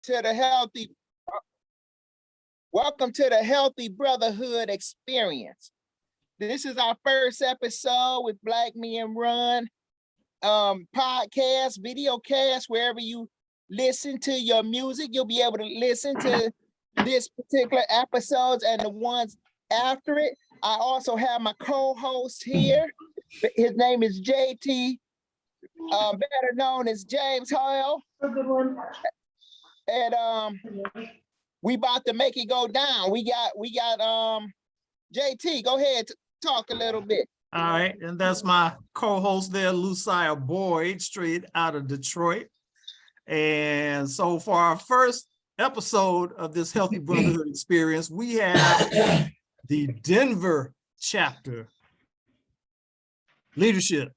to the healthy. Welcome to the Healthy Brotherhood experience. This is our first episode with Black Men Run podcast, video cast, wherever you listen to your music, you'll be able to listen to this particular episodes and the ones after it. I also have my co-host here. His name is JT, better known as James Hale. A good one. And we about to make it go down. We got JT, go ahead, talk a little bit. All right, and that's my co-host there, Lusire Boyd, straight out of Detroit. And so for our first episode of this Healthy Brotherhood experience, we have the Denver chapter leadership.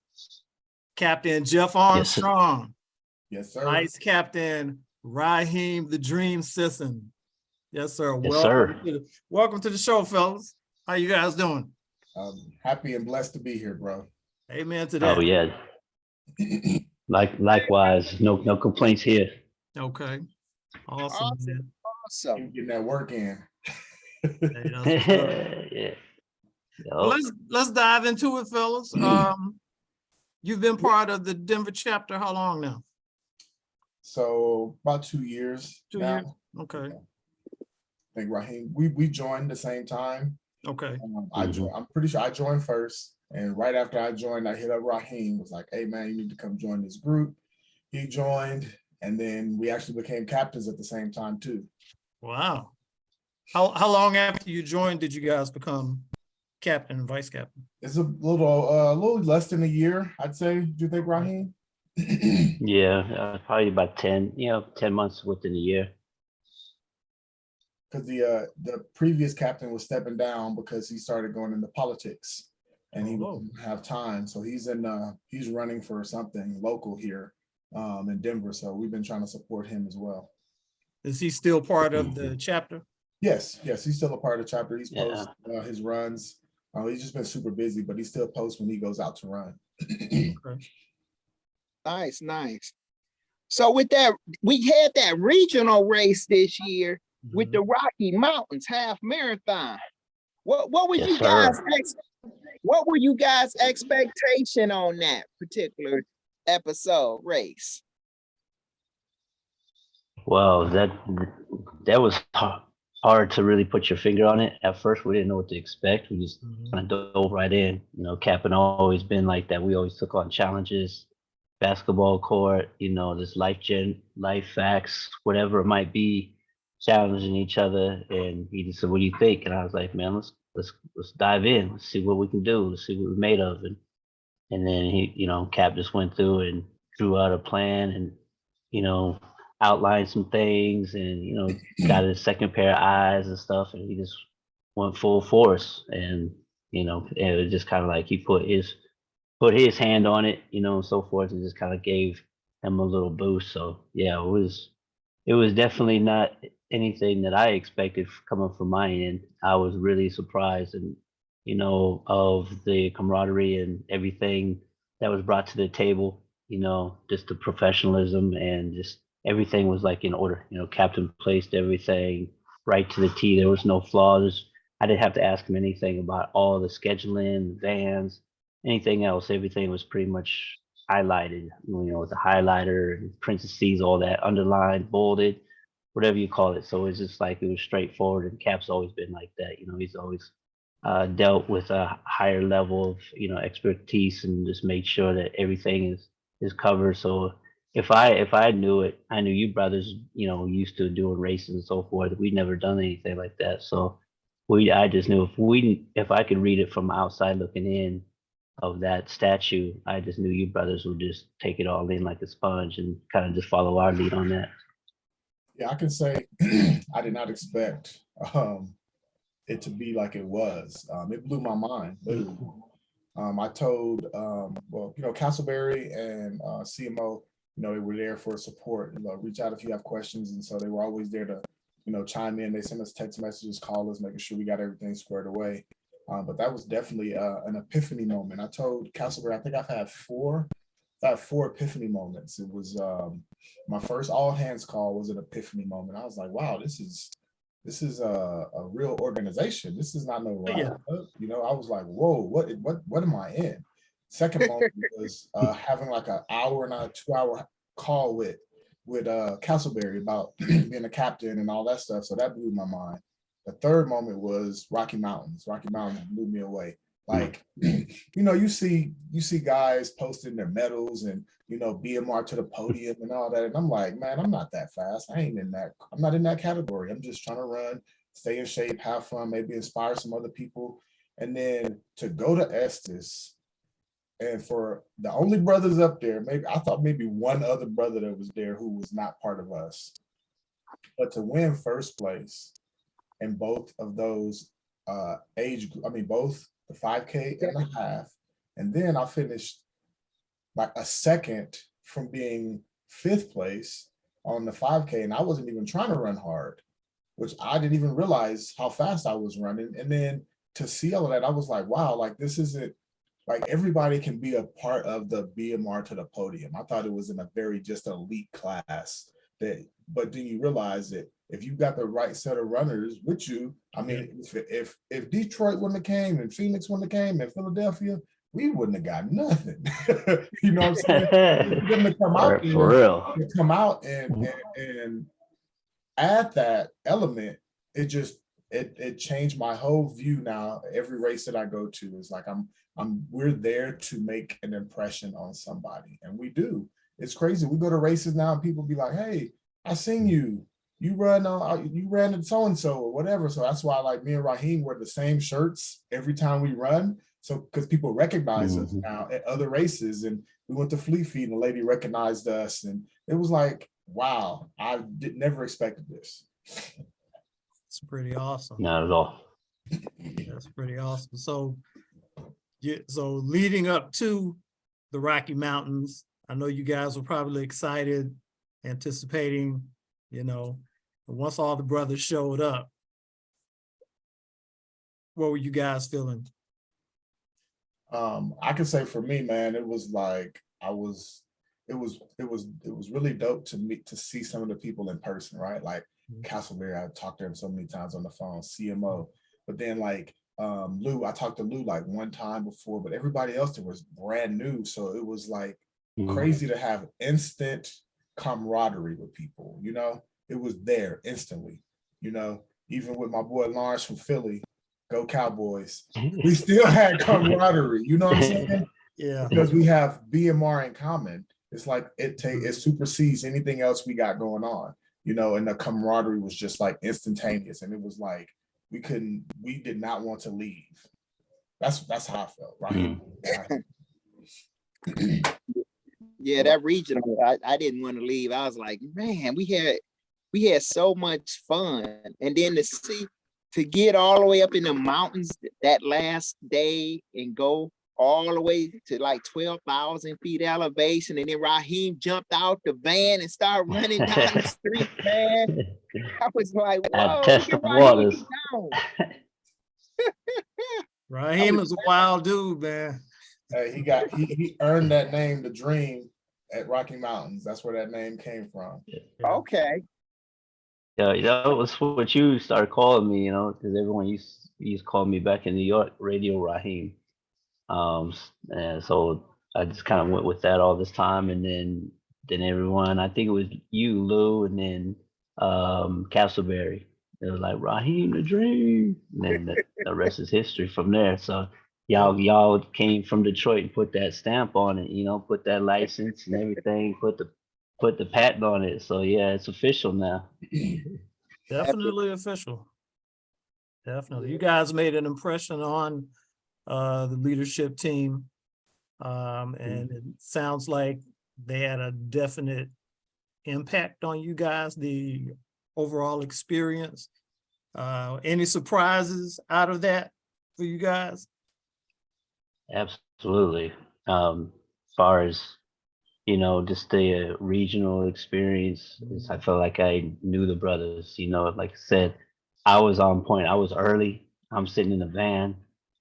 Captain Jeff Armstrong. Yes, sir. Vice Captain Raheem the Dream Sisson. Yes, sir. Yes, sir. Welcome to the show, fellas. How you guys doing? Happy and blessed to be here, bro. Amen to that. Oh yeah. Likewise, no complaints here. Okay. Awesome. Awesome. Getting that work in. Yeah. Well, let's dive into it, fellas. You've been part of the Denver chapter how long now? So about 2 years. 2 now. years. Okay. I think Raheem, we joined the same time. Okay. I'm pretty sure I joined first, and right after I joined, I hit up Raheem. Was like, "Hey man, you need to come join this group." He joined, and then we actually became captains at the same time too. Wow. How long after you joined did you guys become captain and vice captain? It's a little less than a year, I'd say. Do you think, Raheem? Yeah, probably about 10 months within a year. Because the previous captain was stepping down because he started going into politics, and he didn't have time. So he's running for something local here in Denver. So we've been trying to support him as well. Is he still part of the chapter? Yes, he's still a part of the chapter. He's posts his runs. He's just been super busy, but he still posts when he goes out to run. Okay. Nice. So with that, we had that regional race this year with the Rocky Mountains half marathon. What were Yes, you guys what were you guys' expectation on that particular episode race? Well, that was hard to really put your finger on it. At first, we didn't know what to expect. We just kind of dove right in. Cap and always been like that. We always took on challenges, basketball court, this life facts, whatever it might be, challenging each other. And he just said, "What do you think?" And I was like, "Man, let's dive in. Let's see what we can do. Let's see what we're made of." And then he, Cap just went through and drew out a plan and, outlined some things and, got his second pair of eyes and stuff. And he just went full force. And, it was just kind of like he put his hand on it, and so forth, and just kind of gave him a little boost. So yeah, it was definitely not anything that I expected coming from my end. I was really surprised and, of the camaraderie and everything that was brought to the table, just the professionalism and just everything was like in order. Captain placed everything right to the T. There was no flaws. I didn't have to ask him anything about all the scheduling, vans, anything else. Everything was pretty much highlighted, with the highlighter and parentheses, all that underlined, bolded, whatever you call it. So it's just like it was straightforward. And Cap's always been like that. He's always dealt with a higher level of expertise and just made sure that everything is covered. So if I knew it, I knew you brothers, used to doing races and so forth. We'd never done anything like that. So I just knew if I could read it from outside looking in of that statue, I just knew you brothers would just take it all in like a sponge and kind of just follow our lead on that. Yeah, I can say I did not expect it to be like it was. It blew my mind, literally. I told, Castleberry and CMO, they were there for support. Reach out if you have questions, and so they were always there to, chime in. They sent us text messages, call us, making sure we got everything squared away. But that was definitely an epiphany moment. I told Castleberry, I think I've had 4 I had 4 epiphany moments. It was my first all hands call was an epiphany moment. I was like, wow, this is a real organization. This is not no Yeah. you know. I was like, whoa, what am I in? Second moment was having like an hour and a 2-hour call with Castleberry about being a captain and all that stuff. So that blew my mind. The third moment was Rocky Mountains. Rocky Mountains blew me away. Like, you know, you see guys posting their medals and, you know, BMR to the podium and all that. And I'm like, man, I'm not that fast. I'm not in that category. I'm just trying to run, stay in shape, have fun, maybe inspire some other people. And then to go to Estes, and for the only brothers up there, maybe I thought maybe one other brother that was there who was not part of us, but to win first place in both of those both the 5K and the half, and then I finished like a second from being 5th place on the 5K, and I wasn't even trying to run hard, which I didn't even realize how fast I was running. And then to see all of that, I was like, wow, like this isn't like everybody can be a part of the BMR to the podium. I thought it was in a very just elite class but then you realize that if you got the right set of runners with you, I mean, if Detroit wouldn't have came and Phoenix wouldn't have came and Philadelphia, we wouldn't have got nothing. You know what I'm saying? For them to come out for real. To come out and add that element, it changed my whole view. Now every race that I go to is like we're there to make an impression on somebody, and we do. It's crazy. We go to races now and people be like, hey, I seen you. You ran at so-and-so or whatever. So that's why like me and Raheem wear the same shirts every time we run. So because people recognize us now at other races. And we went to Fleet Feet and the lady recognized us. And it was like, wow, I never expected this. It's pretty awesome. Not at all. That's pretty awesome. So leading up to the Rocky Mountains, I know you guys were probably excited, anticipating, you know, once all the brothers showed up. What were you guys feeling? I can say for me, man, it was like it was really dope to see some of the people in person, right? Like Castleberry, I talked to him so many times on the phone, CMO, but then like Lou, I talked to Lou like one time before, but everybody else there was brand new. So it was like crazy to have instant camaraderie with people, you know. It was there instantly, you know. Even with my boy Lawrence from Philly, go Cowboys, we still had camaraderie, you know what I'm saying? Yeah, because we have BMR in common. It's like it supersedes anything else we got going on, you know. And the camaraderie was just like instantaneous, and it was like we did not want to leave. That's how I felt, right? Yeah, that regional, I didn't want to leave. I was like, man, we had so much fun. And then to get all the way up in the mountains that last day and go all the way to like 12,000 feet elevation. And then Raheem jumped out the van and started running down the street, man. I was like, whoa, test the waters. Raheem is a wild dude, man. He earned that name, The Dream, at Rocky Mountains. That's where that name came from. Okay. Yeah, that was what you started calling me, you know, because everyone used to call me back in New York, Radio Raheem. And so I just kind of went with that all this time, and then everyone, I think it was you, Lou, and then Castleberry. It was like Raheem the Dream, and then the rest is history from there. So y'all came from Detroit and put that stamp on it, you know, put that license and everything, put the patent on it. So yeah, it's official now. Definitely official. Definitely. You guys made an impression on the leadership team. And it sounds like they had a definite impact on you guys, the overall experience. Any surprises out of that for you guys? Absolutely. As far as, you know, just the regional experience, I felt like I knew the brothers, you know, like I said, I was on point. I was early. I'm sitting in the van.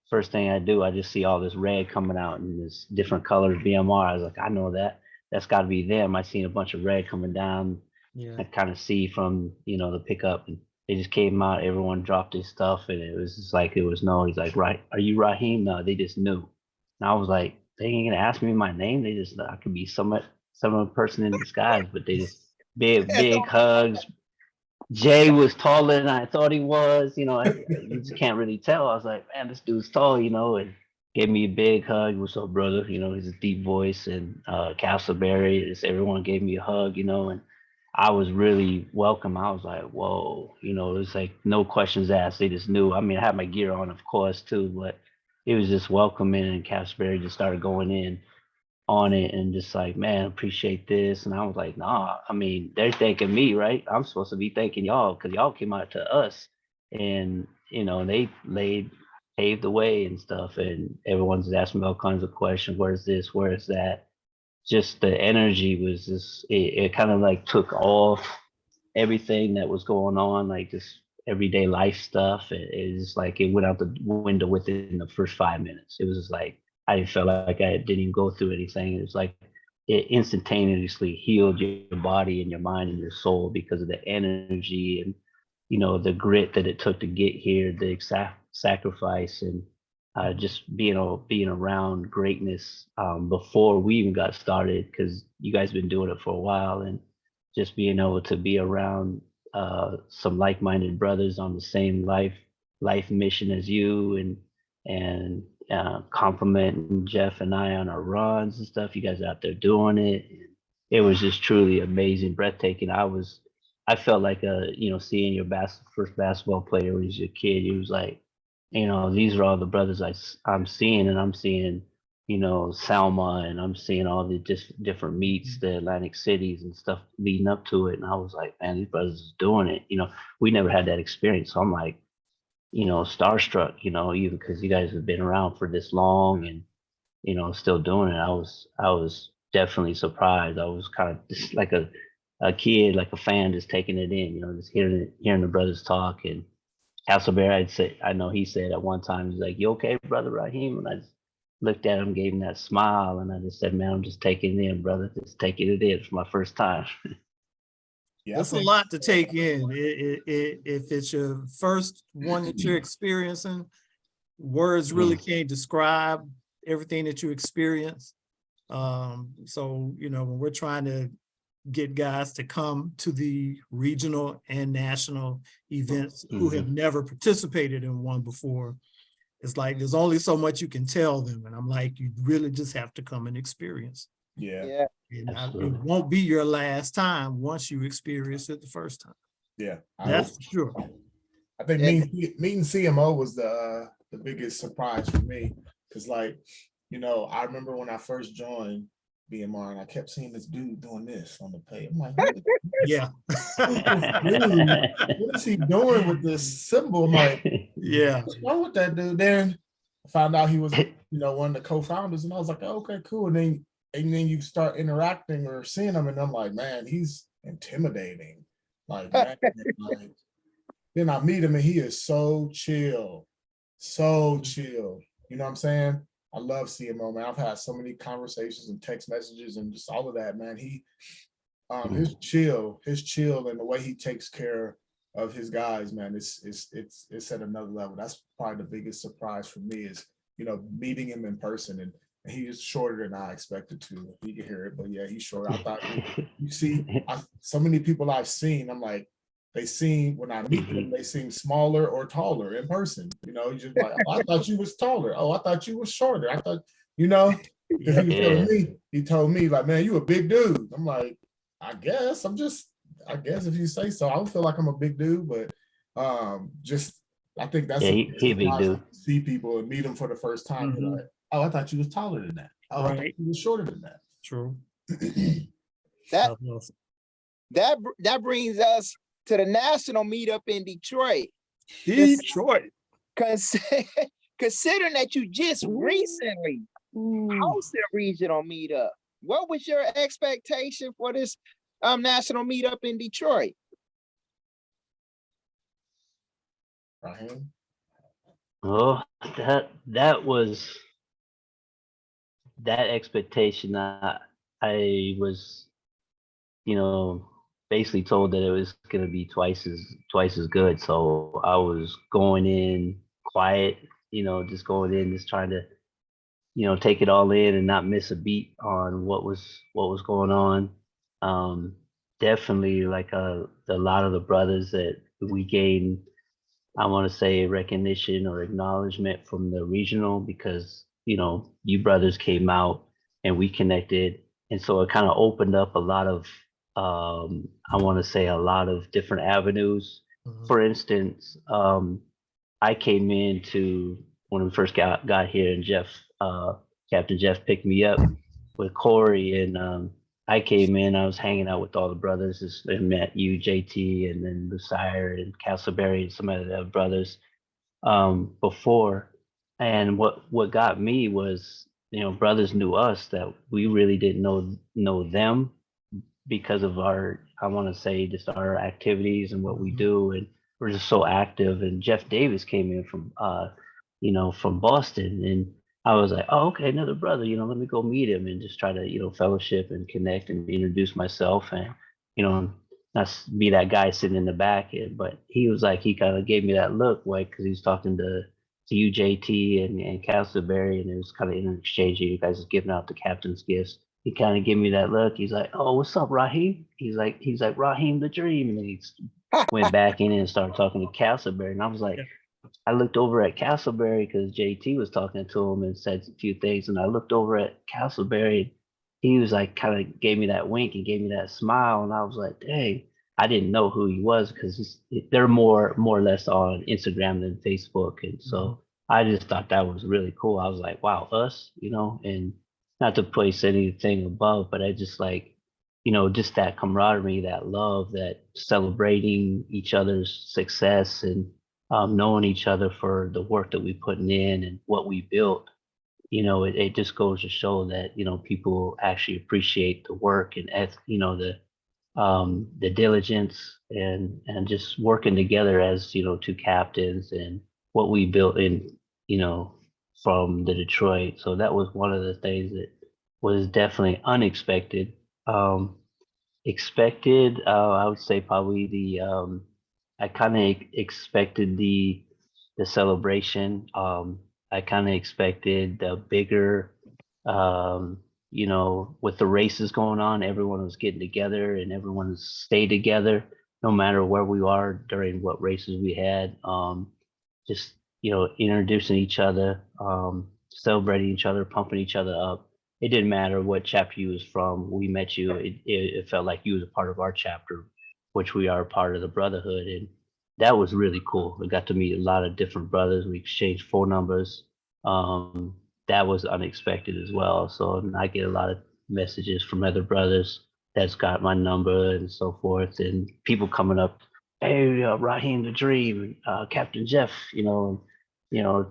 first thing I do, I just see all this red coming out and this different colors BMR. I was like, I know that. That's got to be them. I seen a bunch of red coming down. Yeah. I kind of see from, the pickup, and they just came out. Everyone dropped their stuff, and it was just like, he's like, right, are you Raheem? No, they just knew. And I was like, they ain't gonna ask me my name. They just, I could be some person in disguise, but they just big hugs. Jay was taller than I thought he was. You just can't really tell. I was like, man, this dude's tall, and gave me a big hug. What's up, brother? His deep voice, and Castleberry. Just everyone gave me a hug, and I was really welcome. I was like, whoa, it's like no questions asked. They just knew. I mean, I had my gear on, of course, too, but it was just welcoming, and Castleberry just started going in on it and just like, man, appreciate this. And I was like, nah, I mean, they're thanking me, right? I'm supposed to be thanking y'all because y'all came out to us, and they paved the way and stuff, and everyone's asking me all kinds of questions. Where's this? Where's that? Just the energy was just, it kind of like took off everything that was going on, like just everyday life stuff. It's just like it went out the window within the first 5 minutes. It was just like, I didn't feel like I didn't even go through anything. It was like it instantaneously healed your body and your mind and your soul because of the energy and the grit that it took to get here, the exact sacrifice, and just being around greatness before we even got started, because you guys been doing it for a while, and just being able to be around some like-minded brothers on the same life mission as you, and complimenting Jeff and I on our runs and stuff. You guys out there doing it. It was just truly amazing, breathtaking. I felt like seeing your first basketball player when you was a kid. He was like, these are all the brothers I'm seeing, and I'm seeing, Selma, and I'm seeing all the different meets, the Atlantic cities and stuff leading up to it. And I was like, man, these brothers is doing it. We never had that experience. So I'm like, starstruck, even because you guys have been around for this long and, still doing it. I was definitely surprised. I was kind of just like a kid, like a fan, just taking it in, just hearing the brothers talk. And Castleberry, I know he said at one time, he's like, you okay, brother Raheem? And I just looked at him, gave him that smile, and I just said, man, I'm just taking it in, brother. Just taking it in for my first time. Yeah, It's a lot to take in. If it's your first one that you're experiencing, words really can't describe everything that you experience. So, when we're trying to get guys to come to the regional and national events who have never participated in one before, it's like there's only so much you can tell them. And I'm like, you really just have to come and experience. Yeah. And it won't be your last time once you experience it the first time. Yeah. That's for sure. I think meeting CMO was the biggest surprise for me. Because I remember when I first joined BMR and I kept seeing this dude doing this on the page. I'm like, yeah. What is he doing with this symbol? I'm like, yeah. What's wrong with that dude? Then I found out he was, one of the co-founders, and I was like, oh, okay, cool. And then you start interacting or seeing him, and I'm like, man, he's intimidating. Man, then I meet him, and he is so chill. You know what I'm saying? I love CMO, man. I've had so many conversations and text messages and just all of that, man. He, his chill, and the way he takes care of his guys, man, it's at another level. That's probably the biggest surprise for me is, meeting him in person, and he is shorter than I expected to. You can hear it, but yeah, he's short. I thought you see, so many people I've seen, I'm like, when I meet them, they seem smaller or taller in person. You just like, oh, I thought you was taller. Oh, I thought you was shorter. I thought, because he was telling me, he told me like, man, you a big dude. I'm like, I guess if you say so. I don't feel like I'm a big dude, but I think that's he a big dude. See people and meet them for the first time. You're like, oh, I thought you was taller than that. Oh, I thought you was shorter than that. True. That brings us to the national meetup in Detroit. Considering that you just recently hosted a regional meetup, what was your expectation for this national meetup in Detroit? Raheem? Oh, that was that expectation. I was, you know, basically told that it was gonna be twice as good. So I was going in quiet, just going in, just trying to, take it all in and not miss a beat on what was going on. Um, Definitely like a lot of the brothers that we gained, I want to say recognition or acknowledgement from the regional because, you brothers came out and we connected. And so it kind of opened up a lot of, I want to say a lot of different avenues. Mhm. For instance, I came into when we first got here and Captain Jeff picked me up with Corey and I came in, I was hanging out with all the brothers and met you, JT, and then Lusire and Castleberry and some of the other brothers before. And what got me was, brothers knew us that we really didn't know them because of our, I want to say, just our activities and what we do, and we're just so active. And Jeff Davis came in from Boston, and I was like, oh, okay, another brother. Let me go meet him and just try to, fellowship and connect and introduce myself, and not be that guy sitting in the back. But he was like, he kind of gave me that look, like, because he was talking to you, JT, and Castleberry, and it was kind of in exchange. You guys was giving out the captain's gifts. He kind of gave me that look. He's like, "Oh, what's up, Raheem?" He's like Raheem the Dream, and then he went back in and started talking to Castleberry, and I was like, Yeah. I looked over at Castleberry because JT was talking to him and said a few things, and I looked over at Castleberry. He was like, kind of gave me that wink and gave me that smile, and I was like, dang. I didn't know who he was because they're more or less on Instagram than Facebook, and so I just thought that was really cool. I was like, wow, us, and not to place anything above, but I just like, just that camaraderie, that love, that celebrating each other's success and knowing each other for the work that we putting in and what we built. It just goes to show that, people actually appreciate the work and, the diligence and just working together as, two captains and what we built in, you know, from the Detroit. So that was one of the things that was definitely unexpected. Expected, I would say probably I kind of expected the celebration. I kind of expected the bigger, with the races going on, everyone was getting together and everyone stayed together, no matter where we are during what races we had. Just introducing each other, celebrating each other, pumping each other up. It didn't matter what chapter you was from. We met you. It felt like you was a part of our chapter, which we are a part of the Brotherhood, and that was really cool. We got to meet a lot of different brothers. We exchanged phone numbers. Um, that was unexpected as well. So and I get a lot of messages from other brothers that's got my number and so forth, and people coming up, hey, Raheem the Dream, Captain Jeff,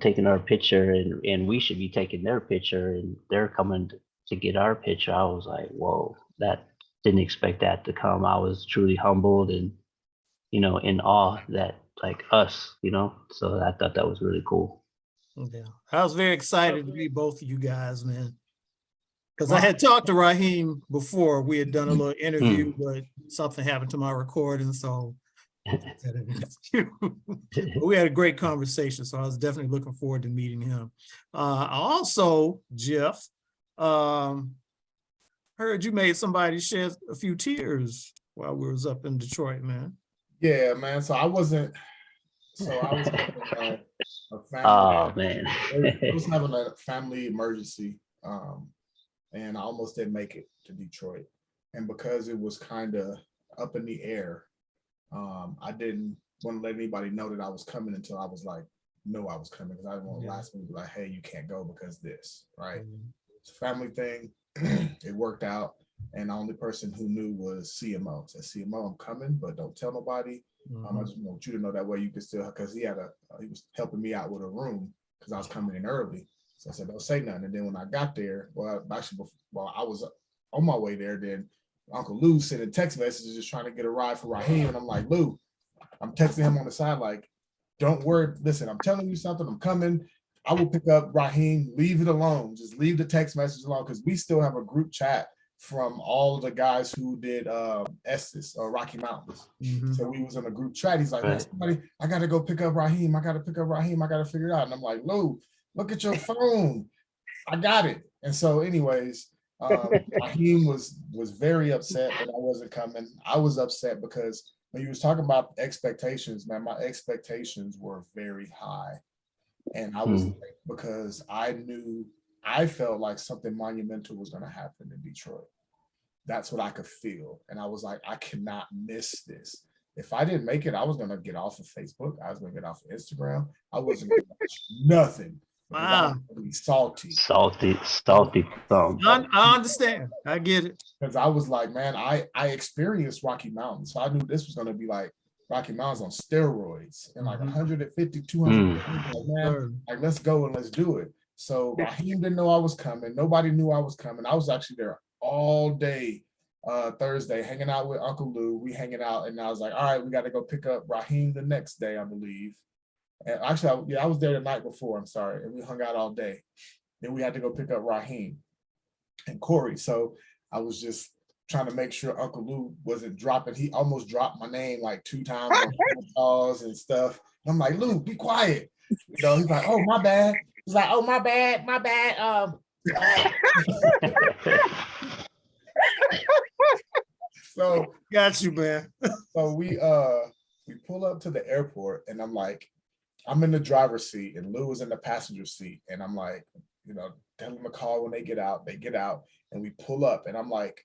taking our picture, and we should be taking their picture, and they're coming to get our picture. I was like, whoa, that didn't expect that to come. I was truly humbled and in awe that like us, so I thought that was really cool. Yeah, I was very excited to meet both of you guys, man. Because I had talked to Raheem before. We had done a little interview, but something happened to my recording, so but we had a great conversation. So I was definitely looking forward to meeting him. Also, Jeff, heard you made somebody shed a few tears while we was up in Detroit, man. Yeah, man. So I was having a family. Oh man. I was having a family emergency, and I almost didn't make it to Detroit. And because it was kind of up in the air, I didn't want to let anybody know that I was coming until I was like, know I was coming, because I didn't want to last minute be like, hey, you can't go because this, right? It's a family thing. It worked out. And the only person who knew was CMO. Said, CMO, I'm coming, but don't tell nobody. I just want you to know that way you could still, because he was helping me out with a room because I was coming in early. So I said, don't say nothing. And then when I got there, well, actually, while I was on my way there, then Uncle Lou sending text messages just trying to get a ride for Raheem. And I'm like, Lou, I'm texting him on the side, like, don't worry. Listen, I'm telling you something. I'm coming. I will pick up Raheem. Leave it alone. Just leave the text message alone because we still have a group chat from all of the guys who did Estes or Rocky Mountains. So we was in a group chat. He's like, man, somebody, I got to go pick up Raheem. I got to pick up Raheem. I got to figure it out. And I'm like, Lou, look at your phone. I got it. And so anyways, Raheem was very upset that I wasn't coming. I was upset because when you was talking about expectations, man, my expectations were very high. And I was because I felt like something monumental was going to happen in Detroit. That's what I could feel. And I was like, I cannot miss this. If I didn't make it, I was going to get off of Facebook. I was going to get off of Instagram. I wasn't going to watch nothing. Wow. Salty. Salty thumb. I understand. I get it. Because I was like, man, I experienced Rocky Mountains. So I knew this was going to be like Rocky Mountains on steroids and like 150, 200. Like, man, like, let's go and let's do it. So Raheem didn't know I was coming. Nobody knew I was coming. I was actually there all day Thursday, hanging out with Uncle Lou. We hanging out, and I was like, all right, we got to go pick up Raheem the next day, I believe. And actually, I was there the night before, I'm sorry, and we hung out all day. Then we had to go pick up Raheem and Corey. So I was just trying to make sure Uncle Lou wasn't dropping. He almost dropped my name like 2 times on calls and stuff. And I'm like, Lou, be quiet. You know, he's like, oh, my bad. He's like, oh, my bad. So got you, man. So we pull up to the airport, and I'm like, I'm in the driver's seat, and Lou is in the passenger seat, and I'm like, you know, tell them to call when they get out. They get out, and we pull up, and I'm like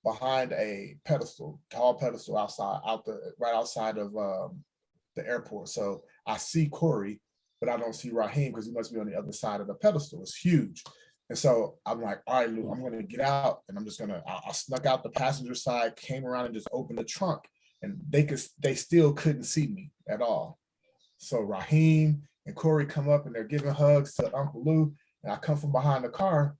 behind a pedestal, tall pedestal right outside of the airport. So I see Corey, but I don't see Raheem because he must be on the other side of the pedestal. It's huge. And so I'm like, all right, Lou, I'm going to get out, and I'm just going to, I snuck out the passenger side, came around and just opened the trunk, and they still couldn't see me at all. So Raheem and Corey come up, and they're giving hugs to Uncle Lou, and I come from behind the car,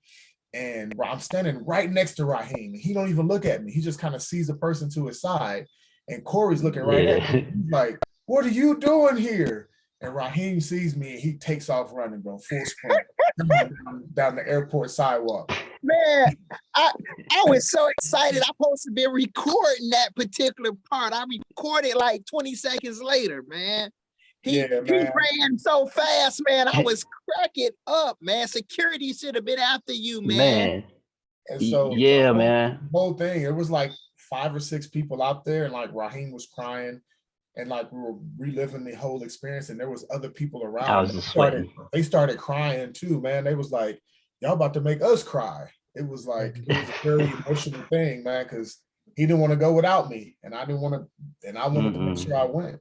and I'm standing right next to Raheem. He don't even look at me. He just kind of sees a person to his side, and Corey's looking right at me. He's like, what are you doing here? And Raheem sees me, and he takes off running, bro, full sprint down the airport sidewalk. Man, I was so excited. I'm supposed to be recording that particular part. I recorded like 20 seconds later, man. He ran so fast, man. I was cracking up, man. Security should have been after you, man. And so man. The whole thing, it was like 5 or 6 people out there, and like Raheem was crying. And like we were reliving the whole experience, and there was other people around. I was just sweating. They started crying too, man. They was like, y'all about to make us cry. It was like, it was a very emotional thing, man, because he didn't want to go without me, and I didn't want to, and I wanted to make sure I went.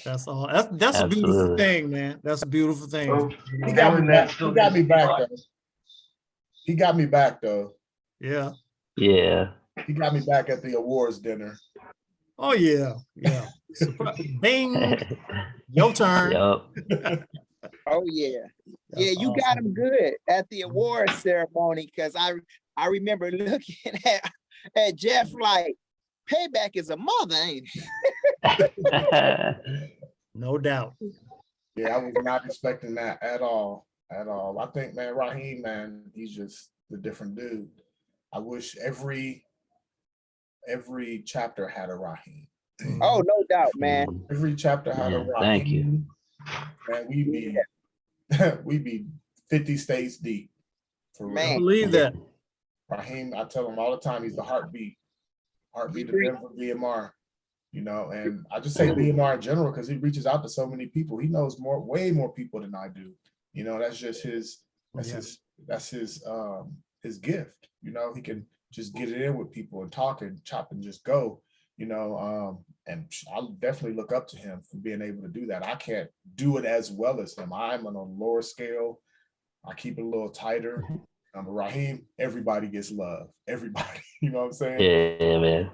That's all. That's a beautiful thing, man. That's a beautiful thing. He got me back. He got me back though. He got me back though. Yeah. Yeah. He got me back at the awards dinner. Oh yeah, yeah. Bing, your turn. Yep. Oh yeah, That's you awesome. got him good at the awards ceremony, because I remember looking at Jeff like, payback is a mother, ain't it? No doubt. Yeah, I was not expecting that at all. At all. I think, man, Raheem, man, he's just a different dude. I wish every chapter had a Raheem. Oh, no doubt, man. Every chapter had a Raheem. Thank you. And we be 50 states deep. For real. I believe that. Raheem, I tell him all the time, he's the heartbeat of Denver BMR. You know, and I just say BMR in general because he reaches out to so many people. He knows way more people than I do. You know, that's just his gift. You know, he can just get it in with people and talk and chop and just go, you know, and I definitely look up to him for being able to do that. I can't do it as well as him. I'm on a lower scale. I keep it a little tighter. Raheem, everybody gets love. Everybody, you know what I'm saying? Yeah, man.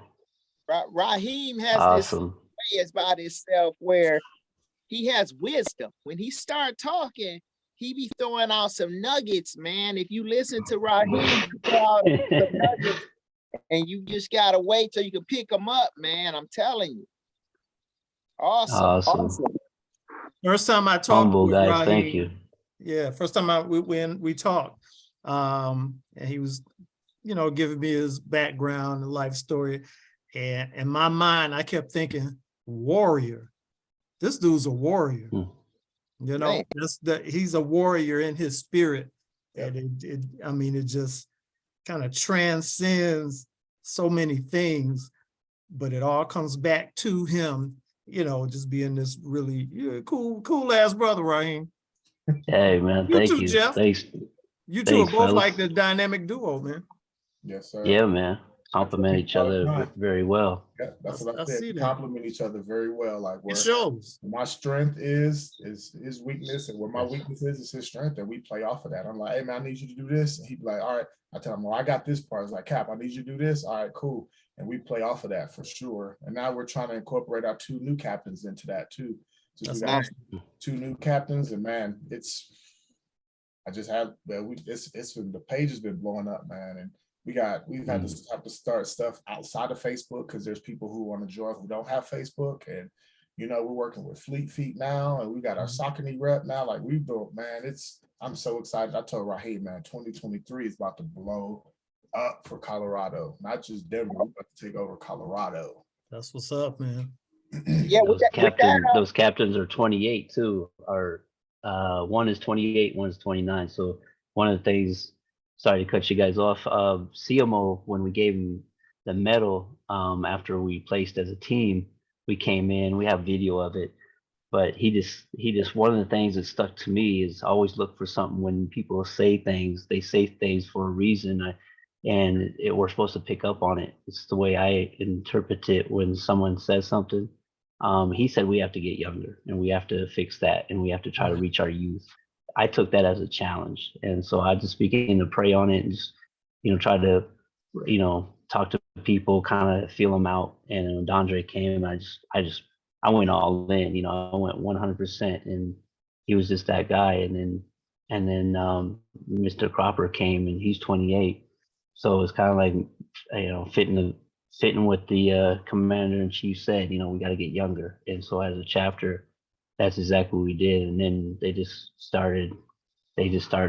Raheem has Awesome. this way about himself where he has wisdom. When he start talking, he be throwing out some nuggets, man. If you listen to Raheem, throw out some nuggets, and you just gotta wait till you can pick them up, man. I'm telling you. Awesome. First time I talked Humble with guys, thank Raheem, you. yeah, first time when we talked, and he was, giving me his background and life story, and in my mind, I kept thinking, warrior. This dude's a warrior. Hmm. Man. He's a warrior in his spirit, Yep. and it just kind of transcends so many things, but it all comes back to him, just being this really cool ass brother, Raheem. Hey man, You thank too, you. Jeff. Thanks. You two Thanks, are both fellas. like the dynamic duo, man. Yes, sir. Yeah, man. Complement each other very well. Yeah, that's what I I said. see We that. complement each other very well. Like It where shows. my strength is his weakness, and where my weakness is his strength, and we play off of that. I'm like, hey man, I need you to do this, and he'd be like, all right. I tell him, well, I got this part. It's like, Cap, I need you to do this. All right, cool. And we play off of that for sure. And now we're trying to incorporate our 2 new captains into that too. So That's we got awesome. 2 new captains, and man, it's been, the page has been blowing up, man, and we've had to have to start stuff outside of Facebook because there's people who want to join who don't have Facebook, and we're working with Fleet Feet now, and we got our Saucony rep now. Like we built, man, I'm so excited. I told Raheem, man, 2023 is about to blow up for Colorado, not just Denver. We're about to take over Colorado. That's what's up, man. Yeah, Those captains are 28 too. One is 28, one is 29. So one of the things, sorry to cut you guys off, CMO, when we gave him the medal after we placed as a team, we came in, we have video of it, but he just one of the things that stuck to me is always look for something. When people say things, they say things for a reason, and we're supposed to pick up on it. It's the way I interpret it when someone says something. He said we have to get younger and we have to fix that and we have to try to reach our youth. I took that as a challenge, and so I just began to pray on it and just try to talk to people, kind of feel them out. And when Dondre came, I went all in. I went 100%, and he was just that guy. And then Mr. Cropper came, and he's 28, so it's kind of like fitting what the commander in chief said. We got to get younger, and so as a chapter, that's exactly what we did. And then they just started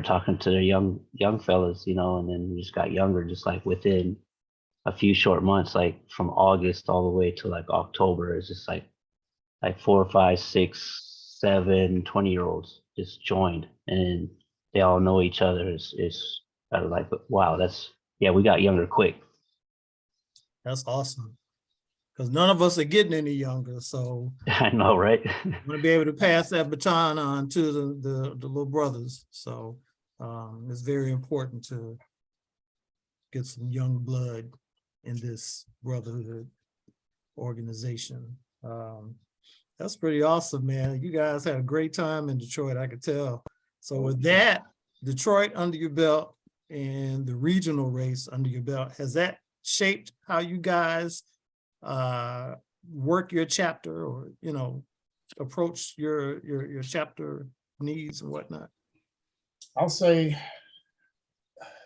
talking to their young fellas, and then we just got younger, just like within a few short months, like from August all the way to like October. It's just like 4, 5, 6, 7 20-year-olds just joined, and they all know each other. It's like, wow, we got younger quick. That's awesome. Because none of us are getting any younger. So I know, right? I'm going to be able to pass that baton on to the little brothers. So it's very important to get some young blood in this Brotherhood organization. That's pretty awesome, man. You guys had a great time in Detroit, I could tell. So with that, Detroit under your belt and the regional race under your belt, has that shaped how you guys work your chapter, or approach your chapter needs and whatnot? I'll say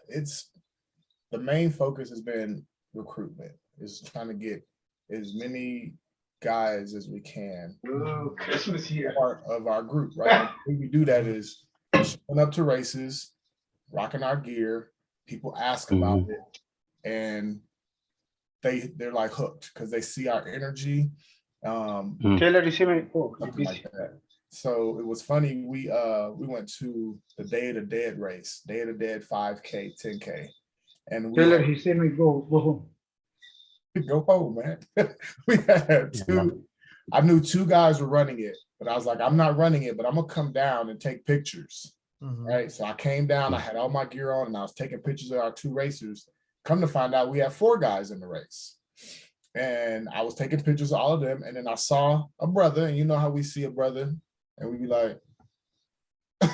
it's the main focus has been recruitment. Is trying to get as many guys as we can. Oh, Christmas here. Part of our group, right? The way we do that is showing up to races, rocking our gear. People ask about it, and they're like hooked because they see our energy. Taylor, something like that. So it was funny. We went to the Day of the Dead race, Day of the Dead 5K, 10K, and Taylor, he said me go home. Go home, man. We had 2. I knew 2 guys were running it, but I was like, I'm not running it, but I'm gonna come down and take pictures. Right. So I came down, I had all my gear on, and I was taking pictures of our 2 racers. Come to find out, we had 4 guys in the race. And I was taking pictures of all of them, and then I saw a brother, and you know how we see a brother, and we be like, get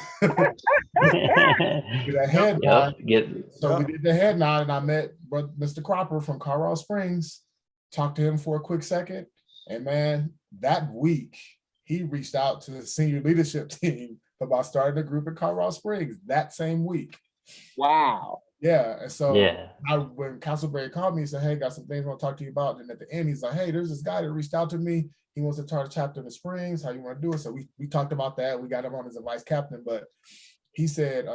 a head nod. So we did the head nod, and I met Mr. Cropper from Colorado Springs, talked to him for a quick second, and man, that week he reached out to the senior leadership team about starting a group in Colorado Springs that same week. Wow. Yeah, and so when Castleberry called me and said, hey, got some things I want to talk to you about, and at the end he's like, hey, there's this guy that reached out to me. he wants to start a chapter in the Springs. How you want to do it? So we talked about that. We got him on as a vice captain, but he said,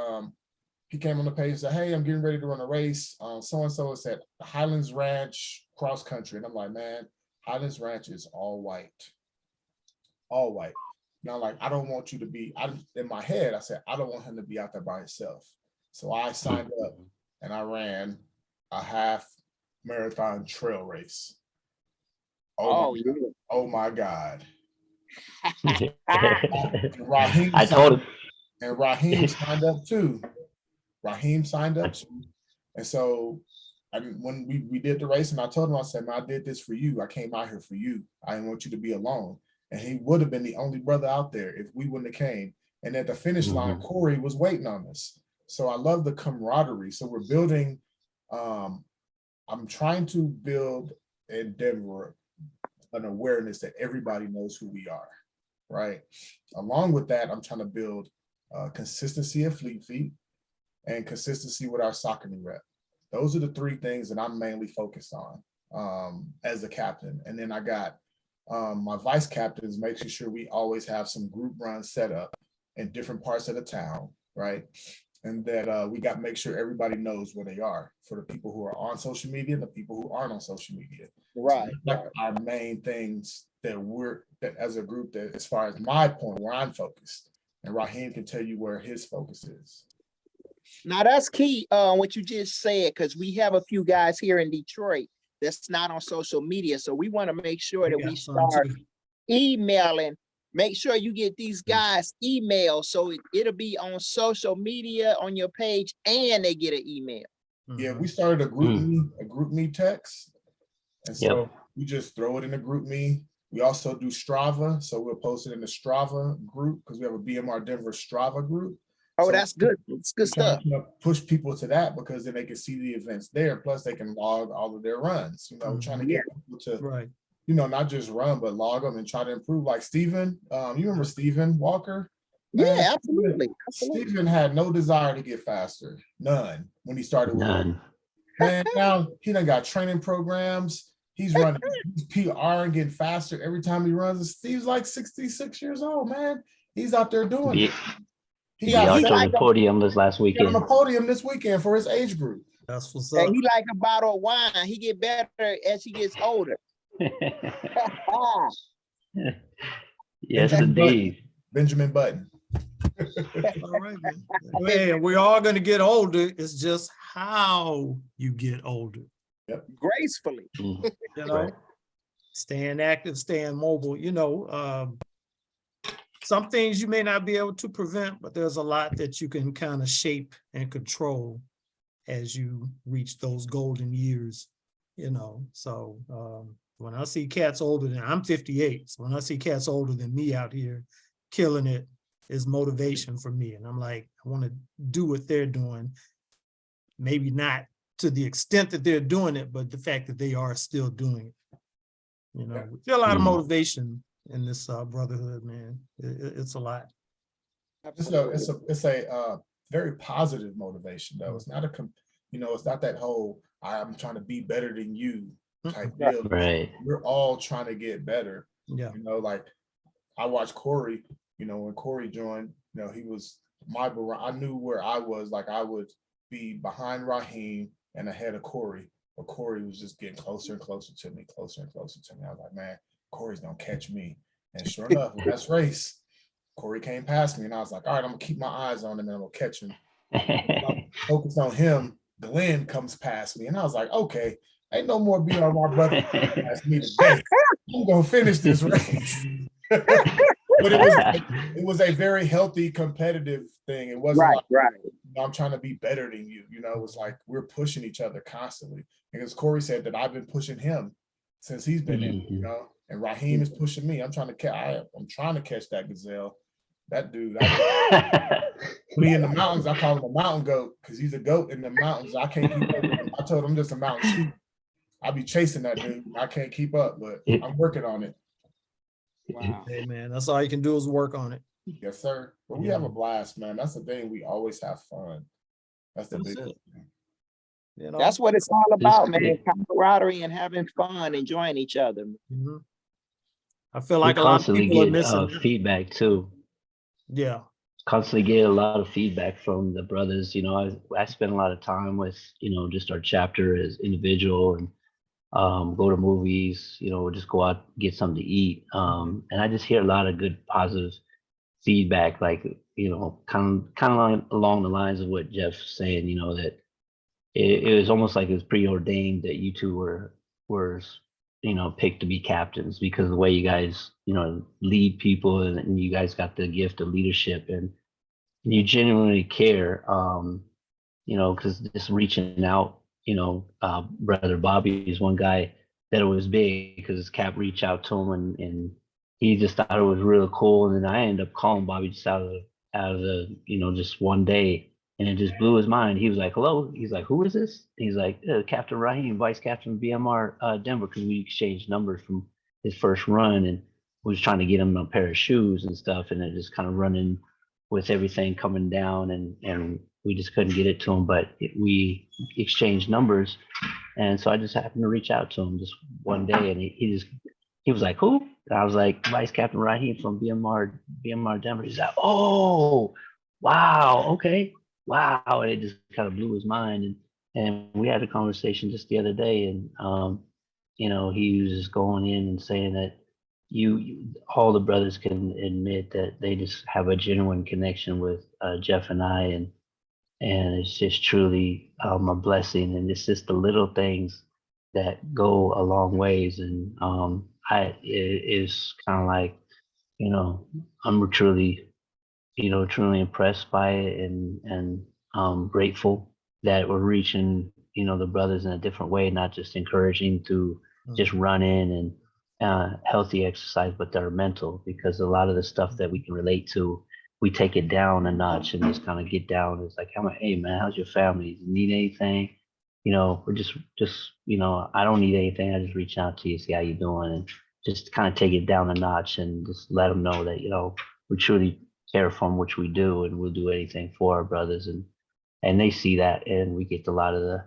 he came on the page and said, hey, I'm getting ready to run a race. So-and-so is at Highlands Ranch cross country. And I'm like, man, Highlands Ranch is all white. All white. Now, like, I don't want you to be, in my head, I said, I don't want him to be out there by himself. So I signed up and I ran a half marathon trail race. Oh my God. Raheem I told him. And Raheem signed up too. And so when we did the race, and I told him, I said, man, I did this for you. I came out here for you. I didn't want you to be alone. And he would have been the only brother out there if we wouldn't have came. And at the finish line, Corey was waiting on us. So I love the camaraderie. So we're building, I'm trying to build in Denver an awareness that everybody knows who we are, right? Along with that, I'm trying to build consistency at Fleet Feet and consistency with our Saucony rep. Those are the three things that I'm mainly focused on as a captain. And then I got my vice captains making sure we always have some group runs set up in different parts of the town, right? And that we got to make sure everybody knows where they are for the people who are on social media and the people who aren't on social media. Right. So like our main things that that as a group, that as far as my point, where I'm focused, and Raheem can tell you where his focus is. Now that's key, what you just said, because we have a few guys here in Detroit that's not on social media. So we want to make sure that we start emailing. Make sure you get these guys emails so it'll be on social media on your page and they get an email. Yeah, we started a group me text. And so we just throw it in the group me. We also do Strava. So we'll post it in the Strava group because we have a BMR Denver Strava group. Oh, so that's good. It's good stuff. Push people to that because then they can see the events there. Plus they can log all of their runs. You know, we're trying to get people to, you know, not just run, but log them and try to improve. Like Steven, you remember Steven Walker? Yeah, absolutely. Steven had no desire to get faster. None when he started with None. Man, now he done got training programs. He's running PR and getting faster every time he runs. Steve's like 66 years old, man. He's out there doing it. He got on the podium this last weekend. He on the podium this weekend for his age group. That's what's up. And he like a bottle of wine. He get better as he gets older. Yes, indeed. Benjamin Button. All right, man. Man, we're all going to get older. It's just how you get older. Yep. Gracefully. You know, staying active, staying mobile. You know, some things you may not be able to prevent, but there's a lot that you can kind of shape and control as you reach those golden years, you know. So when I see cats older than, I'm 58, so when I see cats older than me out here killing it, is motivation for me. And I'm like, I want to do what they're doing. Maybe not to the extent that they're doing it, but the fact that they are still doing it. You know, we feel a lot of motivation in this brotherhood, man. It's a lot. It's a very positive motivation, though. It's not it's not that whole I'm trying to be better than you type deal. Right. We're all trying to get better. Yeah. You know, like I watched Corey. You know, when Corey joined, you know, he was I knew where I was. Like I would be behind Raheem and ahead of Corey, but Corey was just getting closer and closer to me, closer and closer to me. I was like, man, Corey's gonna catch me. And sure enough, last race, Corey came past me, and I was like, all right, I'm gonna keep my eyes on him, and I'm gonna catch him. Focus on him. Glenn comes past me, and I was like, okay, ain't no more being on my brother past me today. I'm gonna finish this race. But it was a very healthy, competitive thing. It wasn't I'm trying to be better than you. You know, it was like we're pushing each other constantly. Because Corey said that I've been pushing him since he's been in, you know, and Raheem is pushing me. I'm trying to catch that gazelle. That dude. Me in the mountains, I call him a mountain goat because he's a goat in the mountains. I can't keep up with him. I told him I'm just a mountain sheep. I'll be chasing that dude. I can't keep up, but I'm working on it. Wow. Hey, man, that's all you can do is work on it. Yes, sir. But we have a blast, man. That's the thing. We always have fun. That's the big thing. You know, that's what it's all about, man. Camaraderie and having fun, enjoying each other. I feel We like a lot of constantly people are get missing. feedback too. Yeah. Constantly get a lot of feedback from the brothers. You know, I spend a lot of time with, you know, just our chapter as individual and go to movies, you know, just go out, get something to eat. And I just hear a lot of good positive feedback, like, you know, kind of along the lines of what Jeff's saying, you know, that it was almost like it was preordained that you two were, you know, picked to be captains because of the way you guys, you know, lead people and you guys got the gift of leadership and you genuinely care, you know, because just reaching out, you know, brother Bobby is one guy that it was big because Cap reached out to him and he just thought it was really cool. And then I ended up calling Bobby just out of the, you know, just one day. And it just blew his mind. He was like, hello. He's like, who is this? He's like, Captain Raheem, Vice Captain BMR Denver, because we exchanged numbers from his first run and was trying to get him a pair of shoes and stuff. And it just kind of running with everything coming down and we just couldn't get it to him, but we exchanged numbers. And so I just happened to reach out to him just one day and he was like, who? And I was like, Vice Captain Raheem from BMR Denver. He's like, oh, wow, okay. Wow. And it just kind of blew his mind. And we had a conversation just the other day and, you know, he was just going in and saying that you all the brothers can admit that they just have a genuine connection with Jeff and I, and it's just truly a blessing. And it's just the little things that go a long ways. And it is kind of like, you know, I'm truly, you know, truly impressed by it and grateful that we're reaching, you know, the brothers in a different way, not just encouraging to just run in and healthy exercise, but they're mental, because a lot of the stuff that we can relate to, we take it down a notch and just kind of get down. It's like, hey man, how's your family? You need anything? You know, we're just, you know, I don't need anything. I just reach out to you, see how you're doing, and just kind of take it down a notch and just let them know that, you know, we truly care for them, which we do, and we'll do anything for our brothers. And they see that, and we get a lot of the,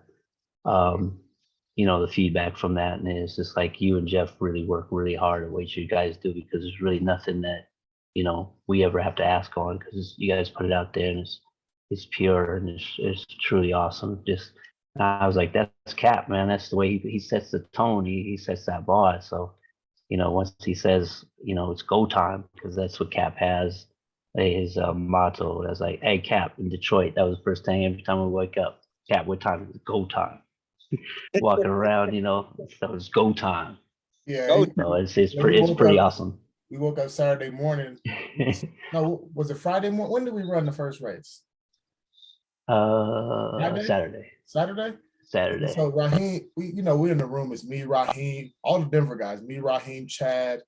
you know, the feedback from that. And it's just like you and Jeff really work really hard at what you guys do, because there's really nothing that, you know, we ever have to ask on, because you guys put it out there and it's pure and it's truly awesome. Just, I was like, that's Cap, man. That's the way he sets the tone. He sets that bar. So, you know, once he says, you know, it's go time, because that's what Cap has, his motto. I was like, hey, Cap, in Detroit, that was the first thing every time we wake up. Cap, what time is it? Go time. Walking around, you know, so it's go time. Yeah. Go it's pretty awesome. We woke up Saturday morning. No, was it Friday morning? When did we run the first race? Saturday. And so Raheem, we're in the room. It's me, Raheem, all the Denver guys, me, Raheem, Chad,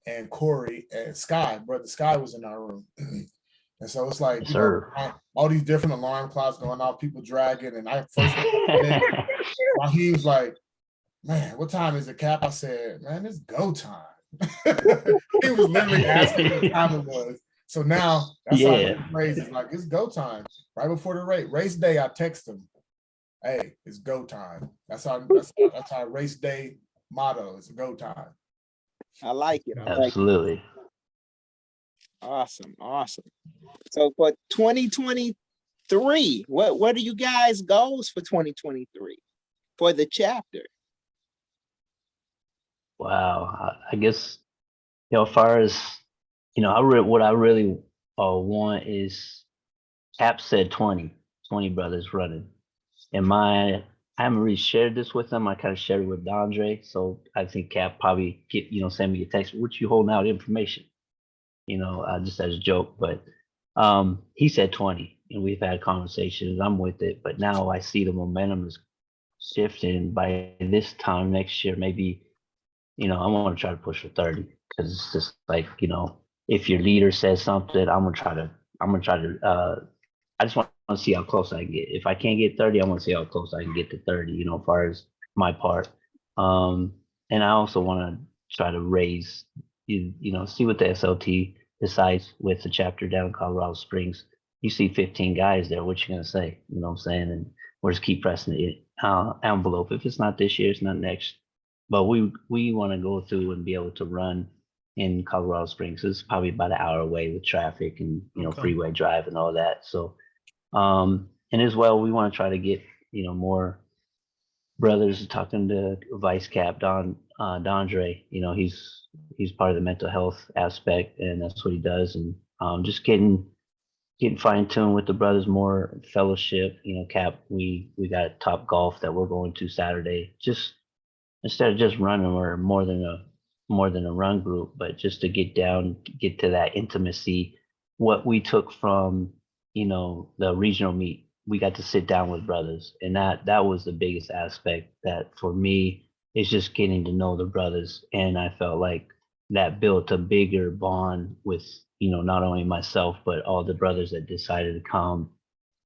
and Corey, and Sky. Brother Sky was in our room. And so it's like, all these different alarm clocks going off, people dragging. And I first Raheem's like, man, what time is it, Cap? I said, man, it's go time. He was literally asking what time it was. So now that's how he plays. It's like, it's go time. Right before the race day, I text him, hey, it's go time. That's our race day motto. It's go time. I like it. Absolutely. Awesome. So for 2023, what are you guys' goals for 2023 for the chapter? Wow, I guess, you know, as far as, you know, what I really want is, Cap said 20 brothers running. And I haven't really shared this with them. I kind of shared it with Dondre. So I think Cap probably send me a text, what you holding out information? You know, just as a joke. But he said 20, and we've had conversations. I'm with it. But now I see the momentum is shifting. By this time next year, maybe, you know, I want to try to push for 30, because it's just like, you know, if your leader says something, I'm gonna try to I just want to see how close I can get. If I can't get 30, I want to see how close I can get to 30, you know, as far as my part. And I also want to try to raise, you know, see what the SLT decides with the chapter down in Colorado Springs. You see 15 guys there, what you gonna say? You know what I'm saying? And we'll just keep pressing the envelope. If it's not this year, it's not next. But we want to go through and be able to run in Colorado Springs. It's probably about an hour away with traffic and, Okay. freeway drive and all that. So, and as well, we want to try to get, more brothers. Talking to Vice Cap Dondre, he's part of the mental health aspect, and that's what he does. And just getting fine tuned with the brothers, more fellowship. Cap, we got Top Golf that we're going to Saturday. Just instead of just running, or more than a run group, but just to get to that intimacy. What we took from the regional meet, we got to sit down with brothers, and that was the biggest aspect. That for me is just getting to know the brothers, and I felt like that built a bigger bond with not only myself but all the brothers that decided to come.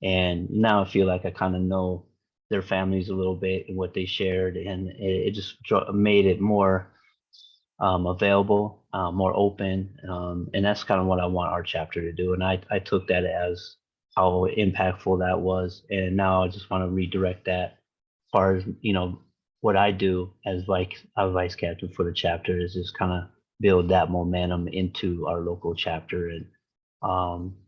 And now I feel like I kind of know their families a little bit and what they shared, and it just made it more available, more open, and that's kind of what I want our chapter to do. And I took that as how impactful that was, and now I just want to redirect that as far as what I do as vice captain for the chapter is just kind of build that momentum into our local chapter, and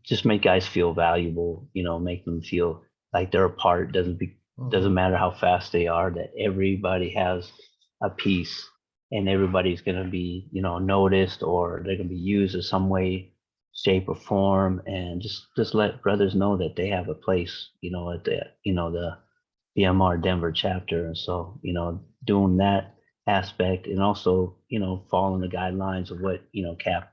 just make guys feel valuable, make them feel like they're a part. Doesn't matter how fast they are, that everybody has a piece, and everybody's going to be noticed, or they're going to be used in some way, shape, or form. And just let brothers know that they have a place at the BMR Denver chapter. And so doing that aspect, and also following the guidelines of what Cap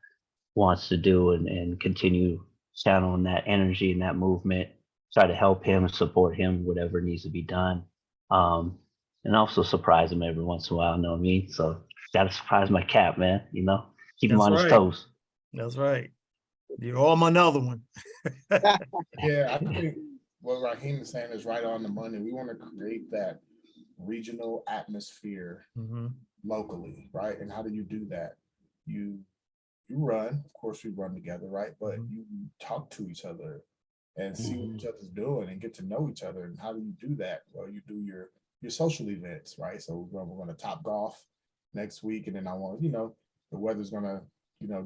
wants to do, and continue channeling that energy and that movement, try to help him, support him, whatever needs to be done, and also surprise him every once in a while. Know what I mean? So gotta surprise my Cap, man. Keep him That's on his right. toes. That's right. You're on another one. Yeah, I think what Raheem is saying is right on the money. We want to create that regional atmosphere locally, right? And how do you do that? You run, of course, we run together, right? But you talk to each other and see what each other's doing and get to know each other. And how do you do that? Well, you do your social events, right? So we're going to Top Golf next week, and then I want the weather's going to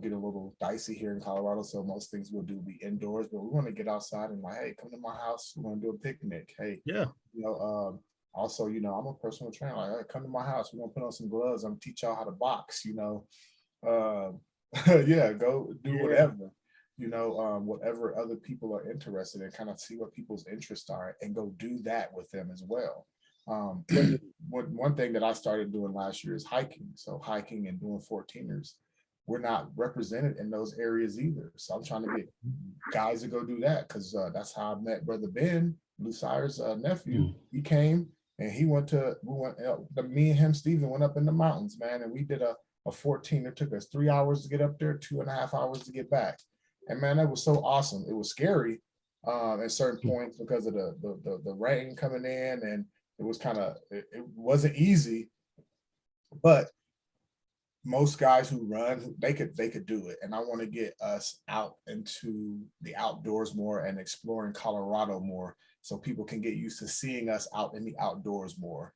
get a little dicey here in Colorado, so most things we'll do be indoors, but we want to get outside and like, hey, come to my house, we want to do a picnic. Hey, yeah, also, I'm a personal trainer. Like, hey, come to my house, we're gonna put on some gloves, I'm gonna teach y'all how to box. Yeah, go do whatever. Whatever other people are interested in, kind of see what people's interests are and go do that with them as well. One thing that I started doing last year is hiking. So hiking and doing 14ers. We're not represented in those areas either. So I'm trying to get guys to go do that, because that's how I met Brother Ben, Lusire's nephew. He came and me and him, Steven, went up in the mountains, man, and we did a 14. It took us 3 hours to get up there, 2.5 hours to get back. And man, that was so awesome. It was scary at certain points because of the rain coming in, and it was it wasn't easy, but most guys who run, they could do it. And I want to get us out into the outdoors more and exploring Colorado more, so people can get used to seeing us out in the outdoors more,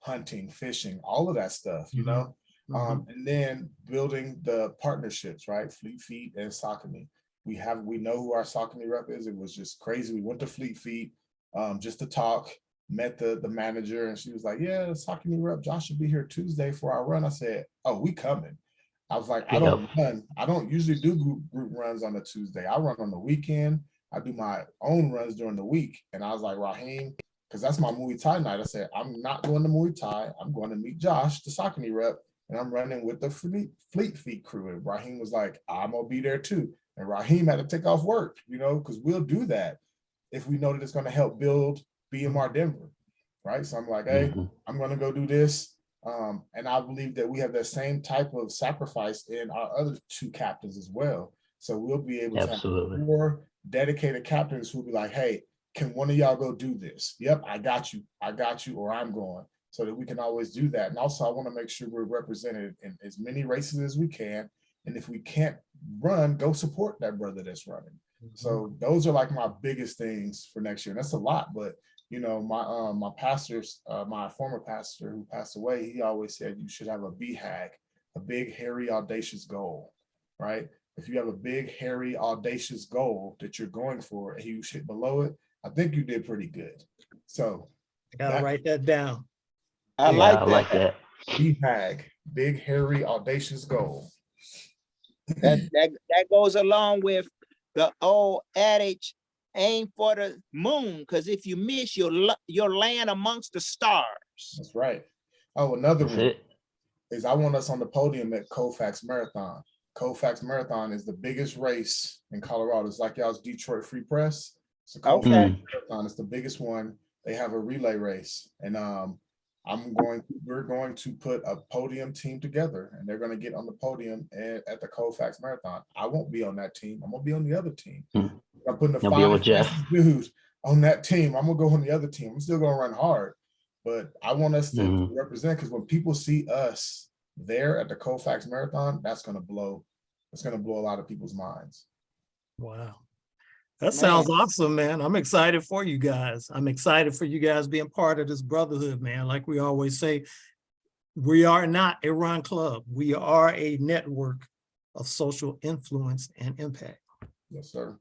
hunting, fishing, all of that stuff, and then building the partnerships, right? Fleet Feet and Saucony. We know who our Saucony rep is. It was just crazy. We went to Fleet Feet just to talk, met the manager, and she was like, yeah, Saucony rep Josh should be here Tuesday for our run. I said, oh, we coming. I was like, I don't usually do group runs on a Tuesday. I run on the weekend. I do my own runs during the week. And I was like, Raheem, because that's my Muay Thai night. I said, I'm not going to Muay Thai. I'm going to meet Josh, the Saucony rep, and I'm running with the Fleet Feet crew. And Raheem was like, I'm going to be there too. And Raheem had to take off work, because we'll do that if we know that it's going to help build BMR Denver, right? So I'm like, hey, I'm going to go do this. And I believe that we have that same type of sacrifice in our other two captains as well. So we'll be able to have more dedicated captains who'll be like, hey, can one of y'all go do this? Yep, I got you, or I'm going, so that we can always do that. And also, I want to make sure we're represented in as many races as we can. And if we can't run, go support that brother that's running. So those are like my biggest things for next year. And that's a lot, but my pastors, my former pastor who passed away, he always said you should have a BHAG, a big, hairy, audacious goal, right? If you have a big, hairy, audacious goal that you're going for and you hit below it, I think you did pretty good. So I gotta write that down. I Yeah, like I that. like that. BHAG, big, hairy, audacious goal. That goes along with the old adage, aim for the moon, because if you miss, you'll land amongst the stars. That's right. Oh, another That's one it. is I want us on the podium at Colfax Marathon. Colfax Marathon is the biggest race in Colorado. It's like y'all's Detroit Free Press. It's a Colfax Marathon. It's the biggest one. They have a relay race, and we're going to put a podium team together, and they're going to get on the podium at the Colfax Marathon. I won't be on that team. I'm gonna be on the other team. I'm putting the You'll be with 5 Jeff. fastest dudes on that team. I'm gonna go on the other team. I'm still gonna run hard, but I want us to represent, because when people see us there at the Colfax Marathon, that's gonna blow. It's gonna blow a lot of people's minds. Wow. That sounds awesome, man. I'm excited for you guys. I'm excited for you guys being part of this brotherhood, man. Like we always say, we are not a run club. We are a network of social influence and impact. Yes, sir.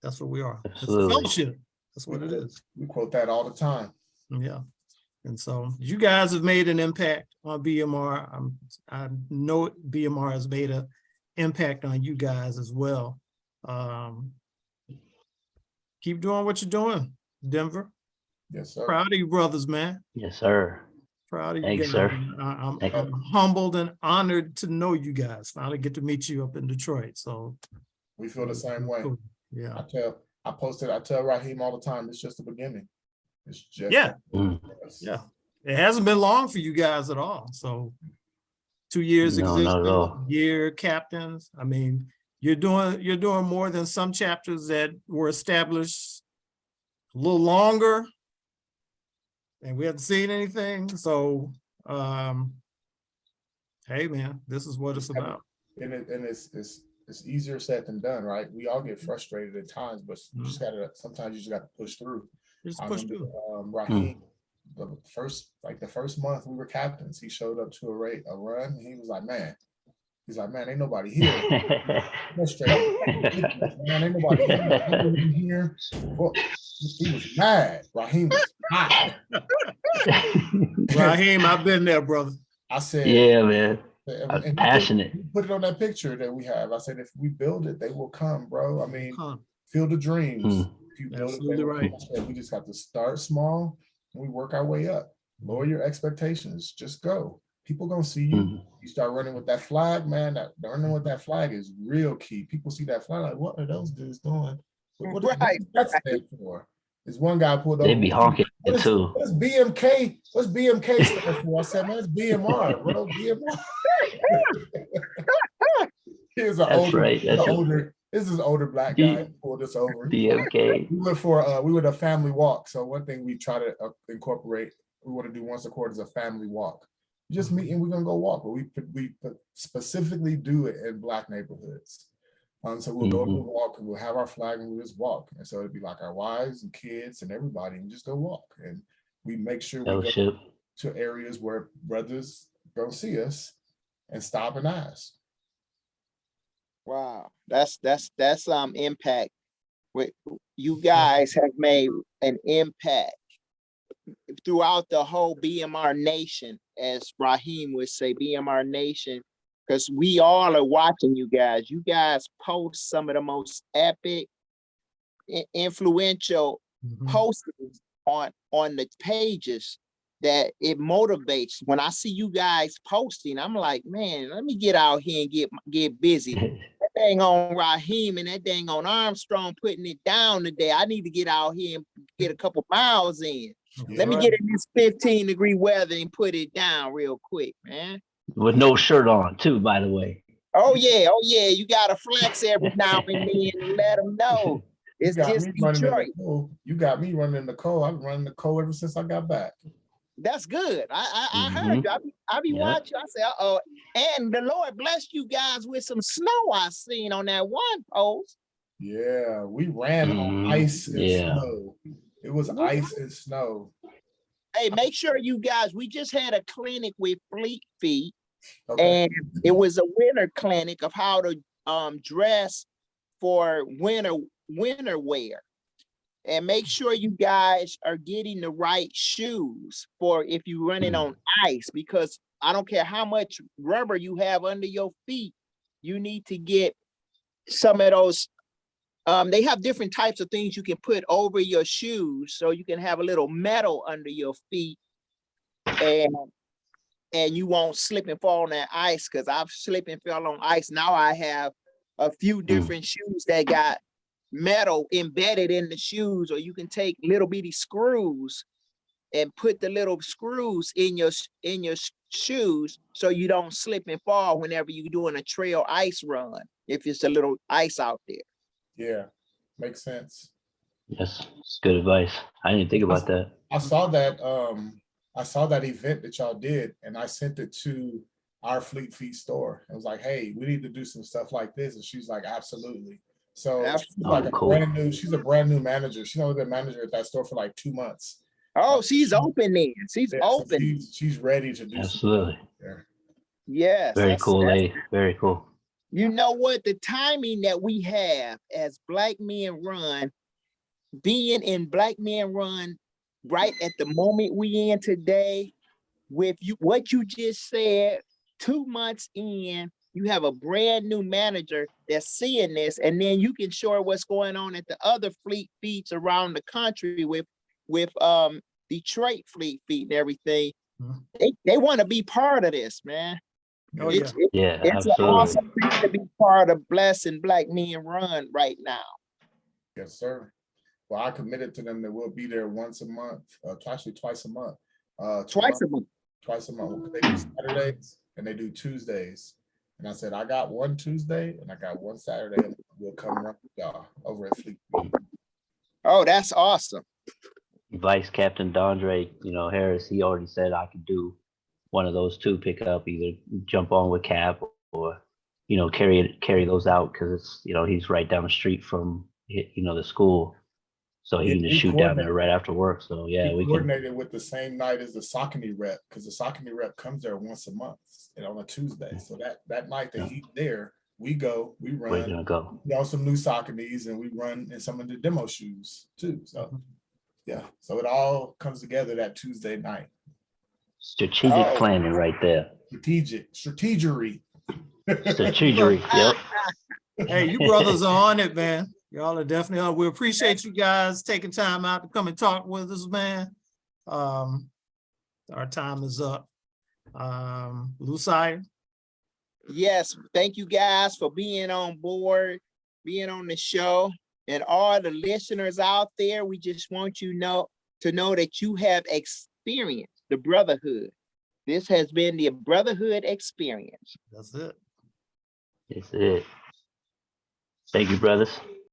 That's what we are. Absolutely. It's a fellowship. That's what it is. We quote that all the time. Yeah. And so you guys have made an impact on BMR. I know BMR has made an impact on you guys as well. Keep doing what you're doing, Denver. Yes, sir. Proud of you, brothers, man. Yes, sir. Proud of you Thanks, guys. sir. I'm Thank you. humbled and honored to know you guys. Finally get to meet you up in Detroit. So We feel the same way. yeah. I tell Raheem all the time, it's just the beginning. It's just Yeah. yes. Yeah. It hasn't been long for you guys at all. So 2 years No, not at existing, all. year captains. I mean, you're doing more than some chapters that were established a little longer and we haven't seen anything. So hey man, this is what it's about. And it's easier said than done, right? We all get frustrated at times, but you just sometimes you just gotta push through. Just push through. Raheem, the first month we were captains, he showed up to a run, and he was like, man, ain't nobody here. Man, ain't nobody here. Well, he was mad. Raheem was hot. Raheem, I've been there, brother. I said, yeah, man. and Passionate. put it on that picture that we have. I said, if we build it, they will come, bro. I mean, feel the dreams. If you build Absolutely right. We just have to start small and we work our way up. Lower your expectations. Just go. People gonna see you. You start running with that flag, man. Running with that flag is real key. People see that flag, like, what are those dudes doing? What does that stand for? There's one guy pulled over. They be honking too. What's BMK? What's BMK stand for? I said, man, it's BMR, bro. BMR. Here's an this is an older black guy who pulled us over. BMK. We were a family walk. So one thing we try to incorporate, we want to do once a quarter is a family walk. Just meet and we're gonna go walk, but we specifically do it in Black neighborhoods. So we'll go to the walk and we'll have our flag and we'll just walk. And so it'd be like our wives and kids and everybody and just go walk. And we make sure we go to areas where brothers don't see us and stop and ask. Wow, that's impact. You guys have made an impact throughout the whole BMR nation, as Raheem would say, BMR nation, because we all are watching you guys. You guys post some of the most epic, influential postings on the pages that it motivates. When I see you guys posting, I'm like, man, let me get out here and get busy. That dang on Raheem and that dang on Armstrong putting it down today. I need to get out here and get a couple miles in. Let me get in this 15-degree weather and put it down real quick, man. With no shirt on, too, by the way. Oh yeah. You got to flex every now and then and let them know. It's just Detroit. You got me running in the cold. I've been running the cold ever since I got back. That's good. I heard you. I be watching. I say, uh-oh. And the Lord blessed you guys with some snow I seen on that one post. Yeah, we ran on ice and snow. It was ice and snow. Hey, make sure you guys, we just had a clinic with Fleet Feet. Okay. And it was a winter clinic of how to dress for winter wear. And make sure you guys are getting the right shoes for if you're running on ice, because I don't care how much rubber you have under your feet, you need to get some of those. They have different types of things you can put over your shoes so you can have a little metal under your feet, and you won't slip and fall on that ice, because I've slipped and fell on ice. Now I have a few different shoes that got metal embedded in the shoes, or you can take little bitty screws and put the little screws in your shoes so you don't slip and fall whenever you're doing a trail ice run, if it's a little ice out there. Yeah, makes sense. Yes, it's good advice. I didn't think about that. I saw that event that y'all did, and I sent it to our Fleet Feet store. I was like, hey, we need to do some stuff like this. And she's like, absolutely. So she's like she's a brand new manager. She's only been manager at that store for like 2 months. Oh, she's open then. She's open. So she's ready to do absolutely. There. Yes. Very cool, lady. Very cool. You know what? The timing that we have as Black Men Run, being in Black Men Run right at the moment we in today, with what you just said, 2 months in, you have a brand new manager that's seeing this, and then you can show what's going on at the other Fleet Feets around the country with Detroit Fleet Feet and everything. They want to be part of this, man. Oh, It's absolutely. an awesome thing to be part of Blessing Black Men Run right now. Yes, sir. Well, I committed to them that we'll be there once a month, actually twice a month. Twice a month. Twice a month. They do Saturdays and they do Tuesdays. And I said, I got one Tuesday and I got one Saturday. And we'll come run with y'all over at Fleet Feet. Oh, that's awesome. Vice Captain Dondre, Harris, he already said I could do one of those two, pick up, either jump on with Cap or, carry those out, because it's, he's right down the street from, the school. So he can just shoot down there right after work. So yeah, we coordinated with the same night as the Saucony rep, because the Saucony rep comes there once a month and on a Tuesday. So that night that he's there, we run. We're gonna go. Some new Sauconys, and we run in some of the demo shoes too. So yeah, so it all comes together that Tuesday night. Strategic planning right there. Strategery. Yep. Hey, you brothers are on it, man. Y'all are definitely on. We appreciate you guys taking time out to come and talk with us, man. Our time is up. Lusire. Yes, thank you guys for being on board, being on the show, and all the listeners out there. We just want you to know that you have experienced the Brotherhood. This has been the Brotherhood experience. That's it. That's it. Thank you, brothers.